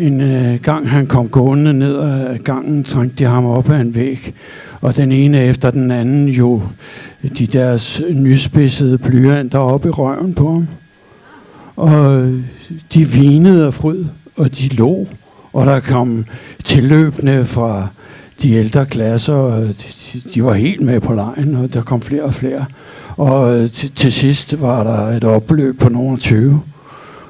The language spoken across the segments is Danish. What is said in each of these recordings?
En gang han kom gående ned ad gangen, trængte de ham op ad en væg, og den ene efter den anden jo de deres nyspidsede blyanter op i røven på ham. Og de vinede af fryd, og de lå, og der kom tilløbende fra de ældre klasser, og de var helt med på lejen, og der kom flere og flere. Og til sidst var der et opløb på nogle 20.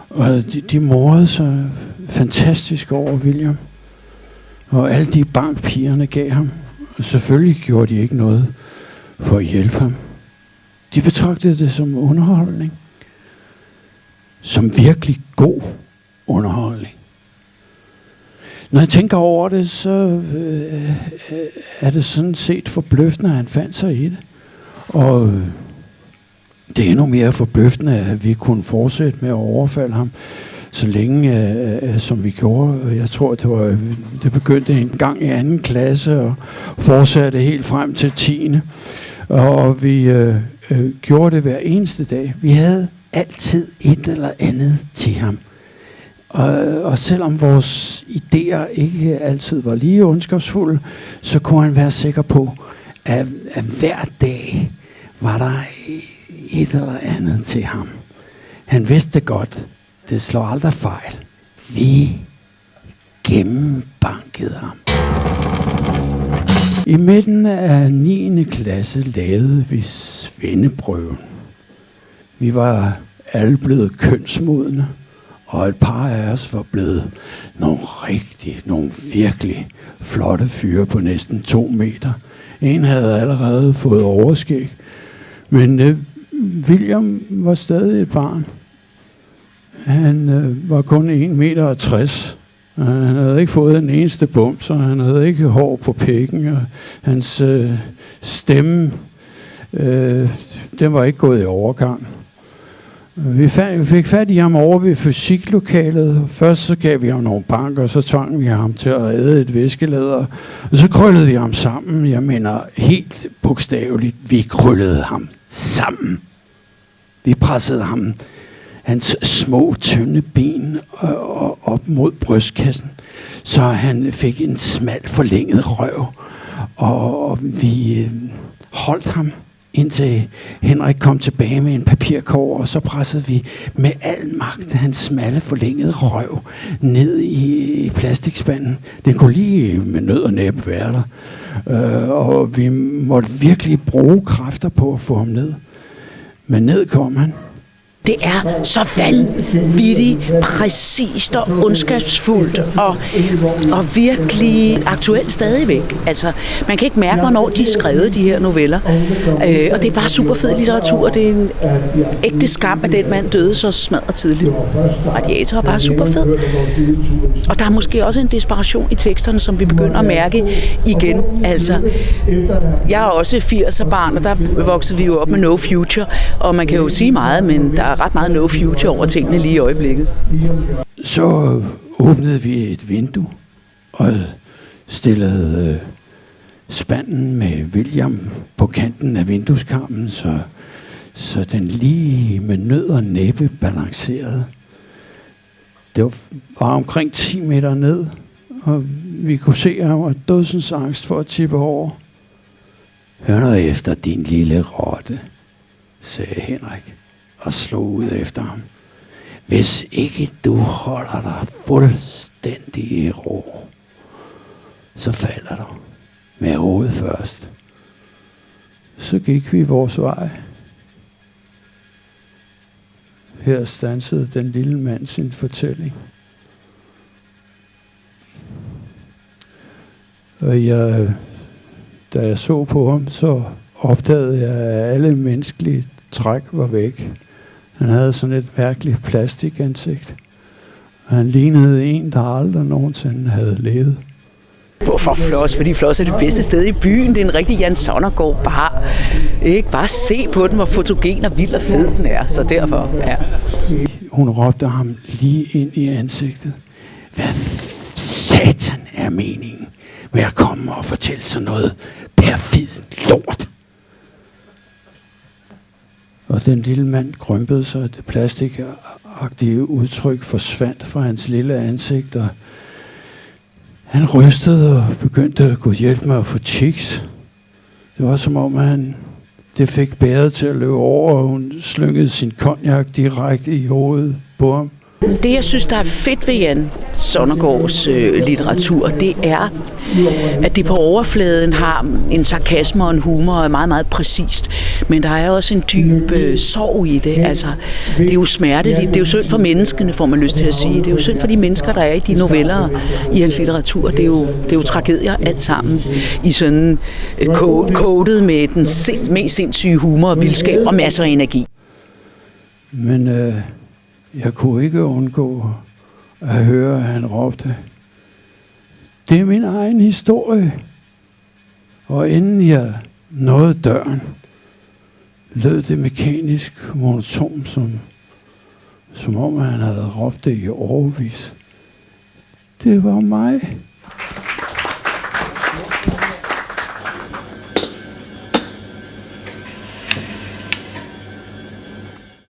Og de morede sig fantastisk over William. Og alle de bankpigerne gav ham. Og selvfølgelig gjorde de ikke noget for at hjælpe ham. De betragtede det som underholdning. Som virkelig god underholdning. Når jeg tænker over det, så er det sådan set forbløffende, at han fandt sig i det. Og det er endnu mere forbløffende, at vi kunne fortsætte med at overfalde ham, så længe som vi gjorde. Jeg tror, det begyndte en gang i 2. klasse og fortsatte helt frem til 10. Og vi gjorde det hver eneste dag. Vi havde altid et eller andet til ham. Og selvom vores idéer ikke altid var lige ondskabsfulde, så kunne han være sikker på, at hver dag var der et eller andet til ham. Han vidste det godt. Det slår aldrig fejl. Vi gennembankede ham. I midten af 9. klasse lavede vi svendeprøven. Vi var alle blevet kønsmodne, og et par af os var blevet nogle virkelig flotte fyre på næsten 2 meter. En havde allerede fået overskæg, men William var stadig et barn. Han var kun 1,60 meter. Han havde ikke fået en eneste bums, og han havde ikke hår på pækken, og hans stemme, den var ikke gået i overgang. Vi fik fat i ham over ved fysiklokalet. Først så gav vi ham nogle banker, og så tvang vi ham til at æde et viskelæder. Og så krøllede vi ham sammen. Jeg mener helt bogstaveligt, vi krøllede ham sammen. Vi pressede ham, hans små, tynde ben op mod brystkassen, så han fik en smal, forlænget røv. Og vi holdt ham, indtil Henrik kom tilbage med en papirkår, og så pressede vi med al magt hans smalle, forlængede røv ned i plastikspanden. Den kunne lige med nød og næppe være der. Og vi måtte virkelig bruge kræfter på at få ham ned. Men ned kom han. Det er så vanvittigt, præcist og ondskabsfuldt og virkelig aktuelt stadigvæk. Altså, man kan ikke mærke, hvornår de skrev de her noveller. Og det er bare super fed litteratur. Det er en ægte skam, at den mand døde så smadret tidligt. Radiator er bare super fed. Og der er måske også en desperation i teksterne, som vi begynder at mærke igen. Altså, jeg er også 80'er-barn, og der voksede vi jo op med No Future. Og man kan jo sige meget, men der er ret meget no future over tingene lige i øjeblikket. Så åbnede vi et vindue og stillede spanden med William på kanten af vindueskarmen, så den lige med nød og næppe balancerede. Det var omkring 10 meter ned, og vi kunne se, at han var dødsens angst for at tippe over. Hør nu efter, din lille rotte, sagde Henrik og slog ud efter ham. Hvis ikke du holder dig fuldstændig i ro, så falder du med hovedet først. Så gik vi vores vej. Her stansede den lille mand sin fortælling. Og da jeg så på ham, så opdagede jeg, at alle menneskelige træk var væk. Han havde sådan et mærkeligt plastikansigt. Og han lignede en, der aldrig nogensinde havde levet. Hvorfor Floss? Fordi Floss er det bedste sted i byen. Det er en rigtig Jan Sonnergaard bar. Ikke? Bare se på den, hvor fotogen og vild og fed den er. Så derfor, ja. Hun råbte ham lige ind i ansigtet. Hvad satan er meningen med at komme og fortælle sådan noget perfid lort? og den lille mand krympede sig, det plastikagtige udtryk forsvandt fra hans lille ansigt, og han rystede og begyndte at gå hjælpe med at få chicks. Det var som om det fik bæret til at løbe over, og hun slyngede sin cognac direkte i hovedet på ham. Det, jeg synes, der er fedt ved Jan Sonnergaards litteratur, det er, at det på overfladen har en sarkasme og en humor, og er meget, meget præcist. Men der er også en dyb sorg i det. Altså, det er jo smerteligt. Det er jo synd for menneskene, får man lyst til at sige. Det er jo synd for de mennesker, der er i de noveller i hans litteratur. Det er jo tragedier alt sammen i sådan kodet med den mest sindssyge humor og vildskab og masser af energi. Men jeg kunne ikke undgå at høre, at han råbte, det er min egen historie. Og inden jeg nåede døren, lød det mekanisk monoton, som om han havde råbt det i årevis. Det var mig.